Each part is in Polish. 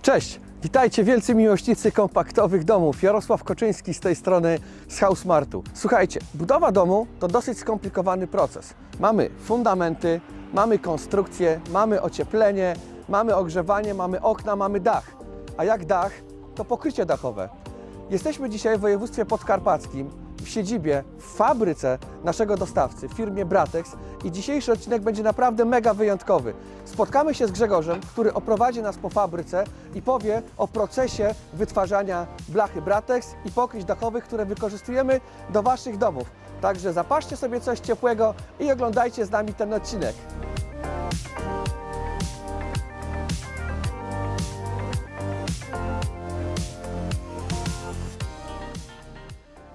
Cześć! Witajcie wielcy miłośnicy kompaktowych domów. Jarosław Koczyński z tej strony z Housemartu. Słuchajcie, budowa domu to dosyć skomplikowany proces. Mamy fundamenty, mamy konstrukcję, mamy ocieplenie, mamy ogrzewanie, mamy okna, mamy dach. A jak dach, to pokrycie dachowe. Jesteśmy dzisiaj w województwie podkarpackim, w siedzibie, w fabryce naszego dostawcy, w firmie Bratex, i dzisiejszy odcinek będzie naprawdę mega wyjątkowy. Spotkamy się z Grzegorzem, który oprowadzi nas po fabryce i powie o procesie wytwarzania blachy Bratex i pokryć dachowych, które wykorzystujemy do Waszych domów. Także zapaszcie sobie coś ciepłego i oglądajcie z nami ten odcinek.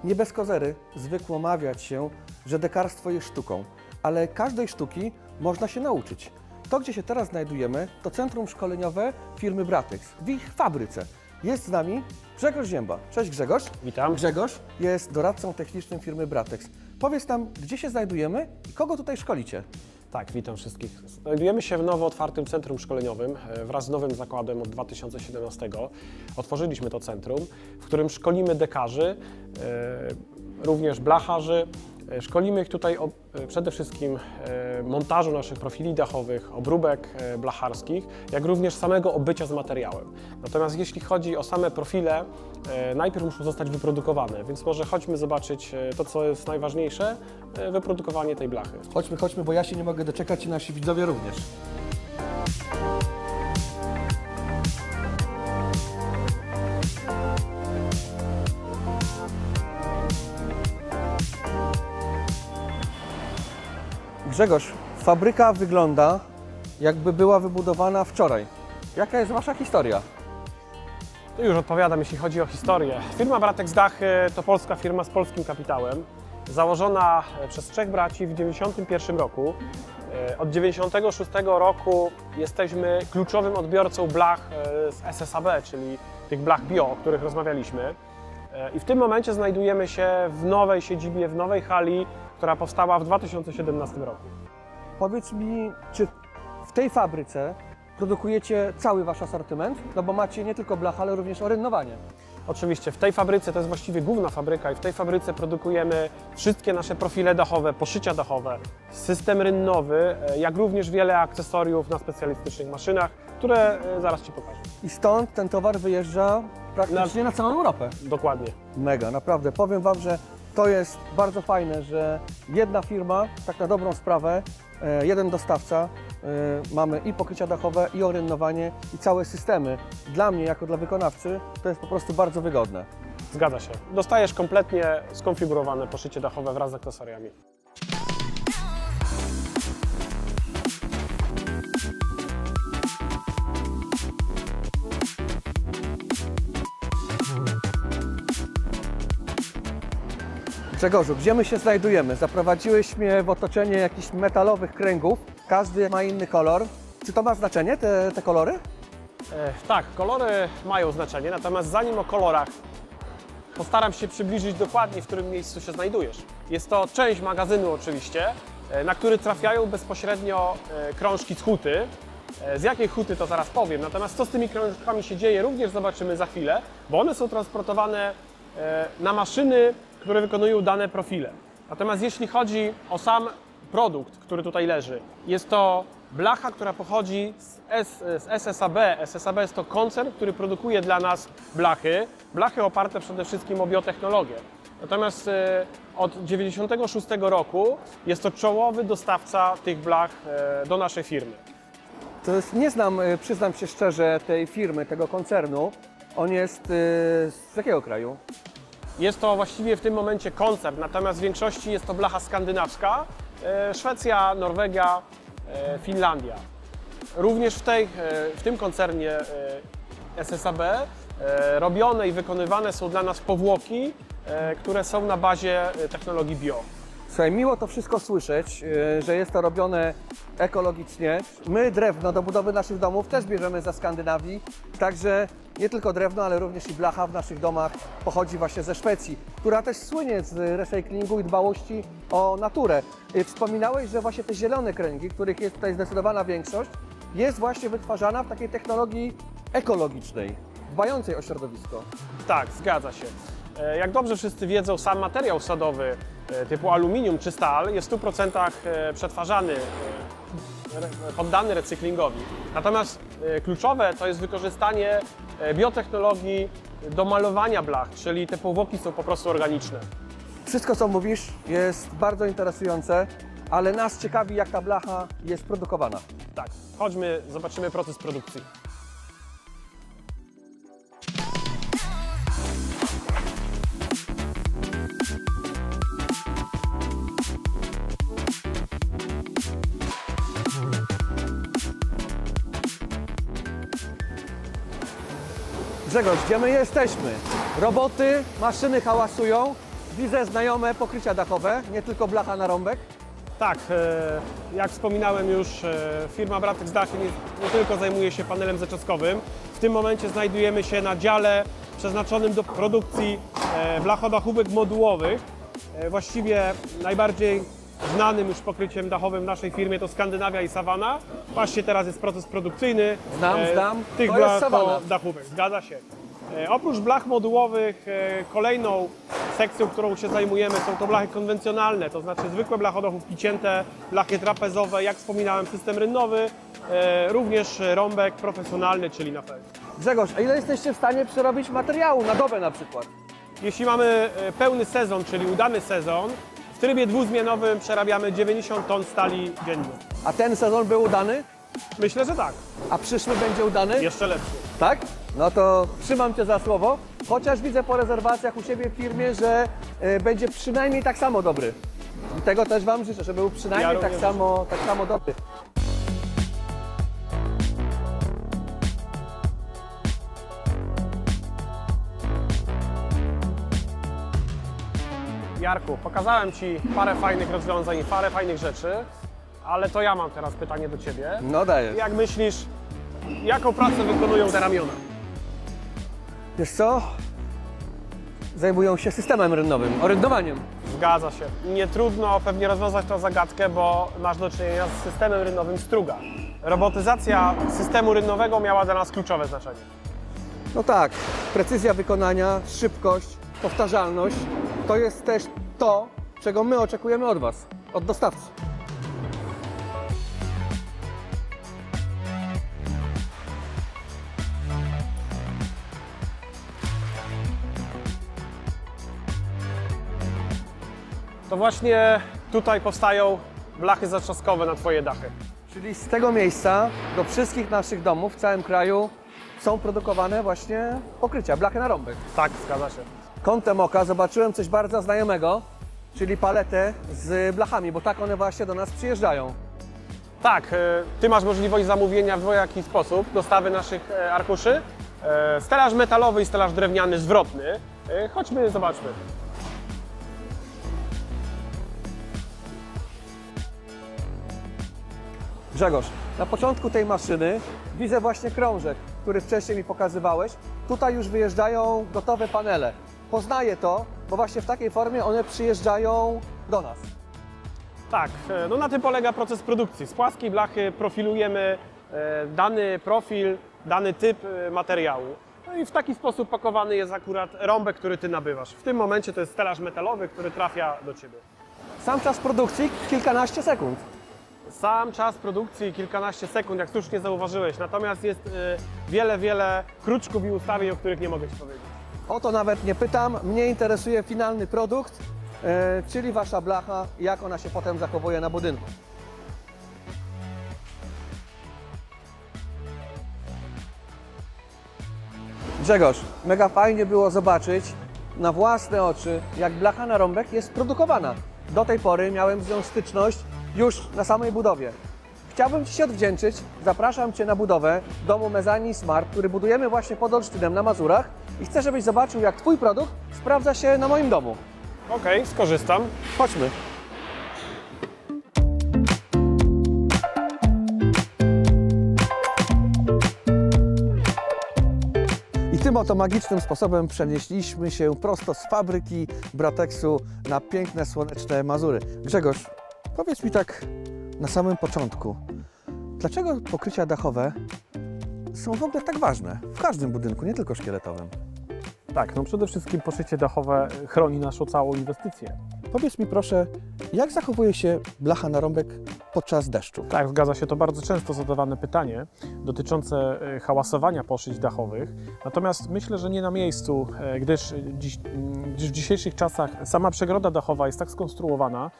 Nie bez kozery zwykło mawiać się, że dekarstwo jest sztuką, ale każdej sztuki można się nauczyć. To, gdzie się teraz znajdujemy, to centrum szkoleniowe firmy Bratex, w ich fabryce. Jest z nami Grzegorz Zięba. Cześć Grzegorz. Witam. Grzegorz jest doradcą technicznym firmy Bratex. Powiedz nam, gdzie się znajdujemy i kogo tutaj szkolicie? Tak, witam wszystkich. Znajdujemy się w nowo otwartym centrum szkoleniowym wraz z nowym zakładem od 2017. Otworzyliśmy to centrum, w którym szkolimy dekarzy, również blacharzy. Szkolimy ich tutaj przede wszystkim montażu naszych profili dachowych, obróbek blacharskich, jak również samego obycia z materiałem. Natomiast jeśli chodzi o same profile, najpierw muszą zostać wyprodukowane, więc może chodźmy zobaczyć to, co jest najważniejsze, wyprodukowanie tej blachy. Chodźmy, bo ja się nie mogę doczekać i nasi widzowie również. Grzegorz, fabryka wygląda, jakby była wybudowana wczoraj. Jaka jest Wasza historia? To już odpowiadam, jeśli chodzi o historię. Firma Bratex Dachy to polska firma z polskim kapitałem, założona przez trzech braci w 1991 roku. Od 1996 roku jesteśmy kluczowym odbiorcą blach z SSAB, czyli tych blach bio, o których rozmawialiśmy. I w tym momencie znajdujemy się w nowej siedzibie, w nowej hali, która powstała w 2017 roku. Powiedz mi, czy w tej fabryce produkujecie cały Wasz asortyment? No bo macie nie tylko blach, ale również orynnowanie. Oczywiście, w tej fabryce, to jest właściwie główna fabryka, i w tej fabryce produkujemy wszystkie nasze profile dachowe, poszycia dachowe, system rynnowy, jak również wiele akcesoriów na specjalistycznych maszynach, które zaraz Ci pokażę. I stąd ten towar wyjeżdża praktycznie na całą Europę. Dokładnie. Mega, naprawdę. Powiem Wam, że to jest bardzo fajne, że jedna firma, tak na dobrą sprawę, jeden dostawca, mamy i pokrycia dachowe, i orynnowanie, i całe systemy. Dla mnie, jako dla wykonawcy, to jest po prostu bardzo wygodne. Zgadza się. Dostajesz kompletnie skonfigurowane poszycie dachowe wraz z akcesoriami. Grzegorzu, gdzie my się znajdujemy? Zaprowadziłeś mnie w otoczenie jakichś metalowych kręgów. Każdy ma inny kolor. Czy to ma znaczenie, te kolory? Tak, kolory mają znaczenie, natomiast zanim o kolorach, postaram się przybliżyć dokładnie, w którym miejscu się znajdujesz. Jest to część magazynu oczywiście, na który trafiają bezpośrednio krążki z huty. Z jakiej huty to zaraz powiem, natomiast co z tymi krążkami się dzieje, również zobaczymy za chwilę, bo one są transportowane na maszyny, które wykonują dane profile. Natomiast jeśli chodzi o sam produkt, który tutaj leży, jest to blacha, która pochodzi z SSAB. SSAB jest to koncern, który produkuje dla nas blachy oparte przede wszystkim o biotechnologię. Natomiast od 1996 roku jest to czołowy dostawca tych blach do naszej firmy. To jest, nie znam, przyznam się szczerze, tej firmy, tego koncernu. On jest z jakiego kraju? Jest to właściwie w tym momencie koncern, natomiast w większości jest to blacha skandynawska, Szwecja, Norwegia, Finlandia. Również w tym koncernie SSAB robione i wykonywane są dla nas powłoki, które są na bazie technologii bio. Słuchaj, miło to wszystko słyszeć, że jest to robione ekologicznie. My drewno do budowy naszych domów też bierzemy ze Skandynawii, także nie tylko drewno, ale również i blacha w naszych domach pochodzi właśnie ze Szwecji, która też słynie z recyklingu i dbałości o naturę. Wspominałeś, że właśnie te zielone kręgi, których jest tutaj zdecydowana większość, jest właśnie wytwarzana w takiej technologii ekologicznej, dbającej o środowisko. Tak, zgadza się. Jak dobrze wszyscy wiedzą, sam materiał sadowy typu aluminium czy stal jest w 100% przetwarzany, poddany recyklingowi. Natomiast kluczowe to jest wykorzystanie biotechnologii do malowania blach, czyli te powłoki są po prostu organiczne. Wszystko, co mówisz, jest bardzo interesujące, ale nas ciekawi, jak ta blacha jest produkowana. Tak, chodźmy, zobaczymy proces produkcji. Grzegorz, gdzie my jesteśmy? Roboty, maszyny hałasują, widzę znajome pokrycia dachowe, nie tylko blacha na rąbek. Tak, jak wspominałem już, firma Bratex Dachy nie tylko zajmuje się panelem zaczaskowym. W tym momencie znajdujemy się na dziale przeznaczonym do produkcji blachodachówek modułowych. Właściwie najbardziej znanym już pokryciem dachowym w naszej firmie to Skandynawia i Savana. Właśnie teraz jest proces produkcyjny Znam. tych To jest Savana. blachodachówek. Zgadza się. Oprócz blach modułowych kolejną sekcją, którą się zajmujemy, są to blachy konwencjonalne, to znaczy zwykłe blachodachówki cięte, blachy trapezowe, jak wspominałem system rynnowy, również rąbek profesjonalny, czyli na fel. Grzegorz, a ile jesteście w stanie przerobić materiału na dobę na przykład? Jeśli mamy pełny sezon, czyli udany sezon, w trybie dwuzmianowym przerabiamy 90 ton stali dziennie. A ten sezon był udany? Myślę, że tak. A przyszły będzie udany? Jeszcze lepszy. Tak? No to trzymam Cię za słowo, chociaż widzę po rezerwacjach u siebie w firmie, że będzie przynajmniej tak samo dobry. I tego też Wam życzę, żeby był przynajmniej tak samo dobry. Jarku, pokazałem Ci parę fajnych rozwiązań i parę fajnych rzeczy, ale to ja mam teraz pytanie do Ciebie. No dajesz. Jak myślisz, jaką pracę wykonują te ramiona? Wiesz co? Zajmują się systemem rynnowym, orynnowaniem. Zgadza się. Nie trudno pewnie rozwiązać tę zagadkę, bo masz do czynienia z systemem rynnowym Struga. Robotyzacja systemu rynnowego miała dla nas kluczowe znaczenie. No tak, precyzja wykonania, szybkość, powtarzalność to jest też to, czego my oczekujemy od Was, od dostawcy. To właśnie tutaj powstają blachy zatrzaskowe na Twoje dachy. Czyli z tego miejsca do wszystkich naszych domów w całym kraju są produkowane właśnie pokrycia, blachy na rąbek. Tak, zgadza się. Kątem oka zobaczyłem coś bardzo znajomego, czyli paletę z blachami, bo tak one właśnie do nas przyjeżdżają. Tak, Ty masz możliwość zamówienia w dwojaki sposób dostawy naszych arkuszy. Stelaż metalowy i stelaż drewniany zwrotny. Chodźmy, zobaczmy. Grzegorz, na początku tej maszyny widzę właśnie krążek, który wcześniej mi pokazywałeś. Tutaj już wyjeżdżają gotowe panele. Poznaję to, bo właśnie w takiej formie one przyjeżdżają do nas. Tak, no na tym polega proces produkcji. Z płaskiej blachy profilujemy dany profil, dany typ materiału. No i w taki sposób pakowany jest akurat rąbek, który Ty nabywasz. W tym momencie to jest stelaż metalowy, który trafia do Ciebie. Sam czas produkcji kilkanaście sekund. Sam czas produkcji kilkanaście sekund, jak słusznie zauważyłeś. Natomiast jest wiele kruczków i ustawień, o których nie mogę Ci powiedzieć. O to nawet nie pytam, mnie interesuje finalny produkt, czyli Wasza blacha i jak ona się potem zachowuje na budynku. Grzegorz, mega fajnie było zobaczyć na własne oczy, jak blacha na rąbek jest produkowana. Do tej pory miałem z nią styczność już na samej budowie. Chciałbym Ci się odwdzięczyć. Zapraszam Cię na budowę domu Mezzanine Smart, który budujemy właśnie pod Olsztynem na Mazurach i chcę, żebyś zobaczył, jak Twój produkt sprawdza się na moim domu. Okej, skorzystam. Chodźmy. I tym oto magicznym sposobem przenieśliśmy się prosto z fabryki Bratexu na piękne, słoneczne Mazury. Grzegorz, powiedz mi tak na samym początku, dlaczego pokrycia dachowe są w ogóle tak ważne w każdym budynku, nie tylko szkieletowym? Tak, no przede wszystkim poszycie dachowe chroni naszą całą inwestycję. Powiedz mi proszę, jak zachowuje się blacha narąbek podczas deszczu? Tak, zgadza się, to bardzo często zadawane pytanie dotyczące hałasowania poszyć dachowych. Natomiast myślę, że nie na miejscu, gdyż w dzisiejszych czasach sama przegroda dachowa jest tak skonstruowana,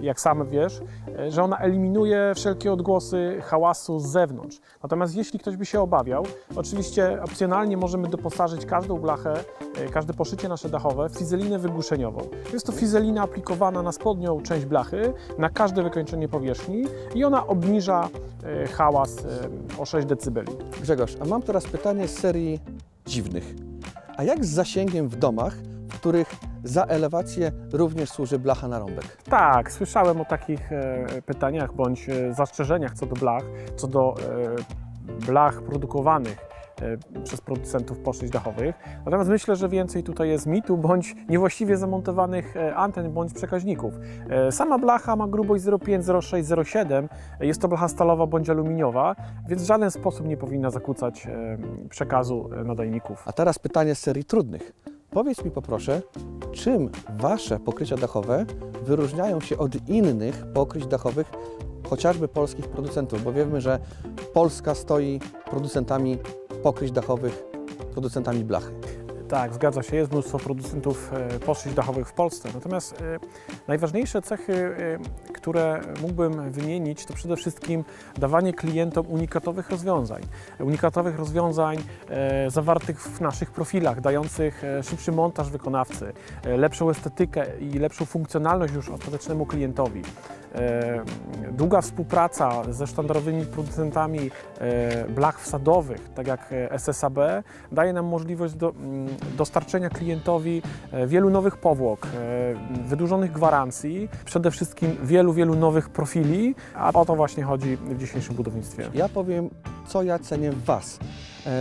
jak sam wiesz, że ona eliminuje wszelkie odgłosy hałasu z zewnątrz. Natomiast jeśli ktoś by się obawiał, oczywiście opcjonalnie możemy doposażyć każdą blachę, każde poszycie nasze dachowe w fizelinę wygłuszeniową. Jest to fizelina aplikowana na spodnią część blachy, na każde wykończenie powierzchni i ona obniża hałas o 6 dB. Grzegorz, a mam teraz pytanie z serii dziwnych. A jak z zasięgiem w domach, w których za elewację również służy blacha narąbek? Tak, słyszałem o takich pytaniach bądź zastrzeżeniach co do blach, co do blach produkowanych przez producentów poszyć dachowych. Natomiast myślę, że więcej tutaj jest mitu bądź niewłaściwie zamontowanych anten bądź przekaźników. Sama blacha ma grubość 0,5, 0,6, 0,7. Jest to blacha stalowa bądź aluminiowa, więc w żaden sposób nie powinna zakłócać przekazu nadajników. A teraz pytanie z serii trudnych. Powiedz mi poproszę, czym Wasze pokrycia dachowe wyróżniają się od innych pokryć dachowych, chociażby polskich producentów, bo wiemy, że Polska stoi producentami pokryć dachowych, producentami blachy. Tak, zgadza się, jest mnóstwo producentów poszyć dachowych w Polsce. Natomiast najważniejsze cechy, które mógłbym wymienić, to przede wszystkim dawanie klientom unikatowych rozwiązań. Unikatowych rozwiązań zawartych w naszych profilach, dających szybszy montaż wykonawcy, lepszą estetykę i lepszą funkcjonalność już ostatecznemu klientowi. Długa współpraca ze sztandarowymi producentami blach wsadowych, tak jak SSAB, daje nam możliwość dostarczenia klientowi wielu nowych powłok, wydłużonych gwarancji, przede wszystkim wielu nowych profili, a o to właśnie chodzi w dzisiejszym budownictwie. Ja powiem, co ja cenię w Was,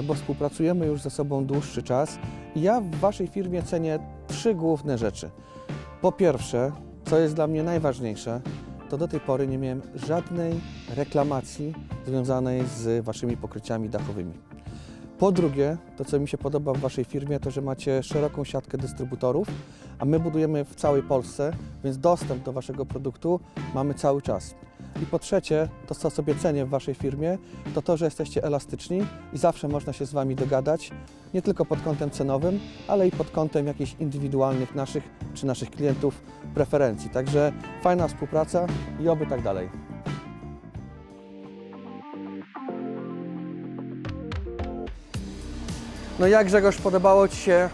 bo współpracujemy już ze sobą dłuższy czas i ja w Waszej firmie cenię 3 główne rzeczy. Po pierwsze, co jest dla mnie najważniejsze, to do tej pory nie miałem żadnej reklamacji związanej z Waszymi pokryciami dachowymi. Po drugie, to co mi się podoba w Waszej firmie, to że macie szeroką siatkę dystrybutorów, a my budujemy w całej Polsce, więc dostęp do Waszego produktu mamy cały czas. I po trzecie, to co sobie cenię w Waszej firmie, to to, że jesteście elastyczni i zawsze można się z Wami dogadać, nie tylko pod kątem cenowym, ale i pod kątem jakichś indywidualnych naszych klientów preferencji. Także fajna współpraca i oby tak dalej. No jak, Grzegorz, podobało Ci się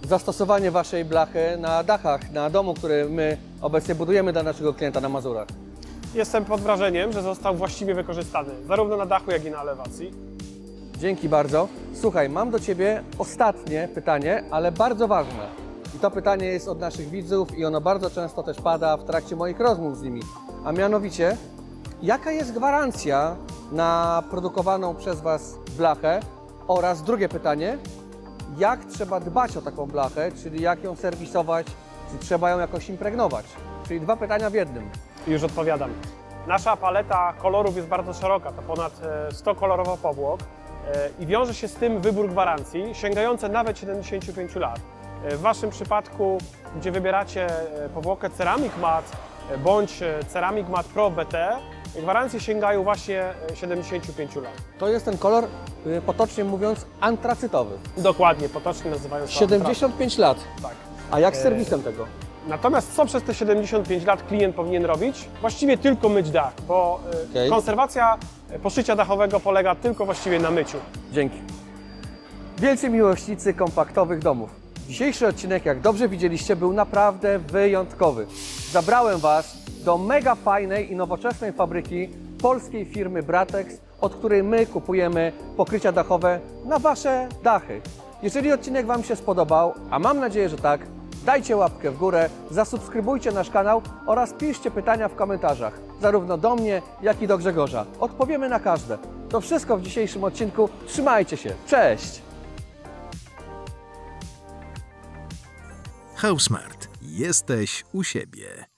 zastosowanie Waszej blachy na dachach, na domu, który my obecnie budujemy dla naszego klienta na Mazurach? Jestem pod wrażeniem, że został właściwie wykorzystany, zarówno na dachu, jak i na elewacji. Dzięki bardzo. Słuchaj, mam do Ciebie ostatnie pytanie, ale bardzo ważne. I to pytanie jest od naszych widzów i ono bardzo często też pada w trakcie moich rozmów z nimi. A mianowicie, jaka jest gwarancja na produkowaną przez Was blachę? Oraz drugie pytanie, jak trzeba dbać o taką blachę, czyli jak ją serwisować, czy trzeba ją jakoś impregnować? Czyli 2 pytania w jednym. Już odpowiadam. Nasza paleta kolorów jest bardzo szeroka, to ponad 100 kolorowych powłok i wiąże się z tym wybór gwarancji, sięgające nawet 75 lat. W Waszym przypadku, gdzie wybieracie powłokę Ceramic Matte bądź Ceramic Matte Pro BT, gwarancje sięgają właśnie 75 lat. To jest ten kolor, potocznie mówiąc, antracytowy. Dokładnie, potocznie nazywają się 75 lat. Tak. A jak z serwisem tego? Natomiast co przez te 75 lat klient powinien robić? Właściwie tylko myć dach, bo konserwacja poszycia dachowego polega tylko właściwie na myciu. Dzięki. Wielcy miłośnicy kompaktowych domów. Dzisiejszy odcinek, jak dobrze widzieliście, był naprawdę wyjątkowy. Zabrałem Was do mega fajnej i nowoczesnej fabryki polskiej firmy Bratex, od której my kupujemy pokrycia dachowe na Wasze dachy. Jeżeli odcinek Wam się spodobał, a mam nadzieję, że tak, dajcie łapkę w górę, zasubskrybujcie nasz kanał oraz piszcie pytania w komentarzach, zarówno do mnie, jak i do Grzegorza. Odpowiemy na każde. To wszystko w dzisiejszym odcinku. Trzymajcie się. Cześć! Housmart. Jesteś u siebie.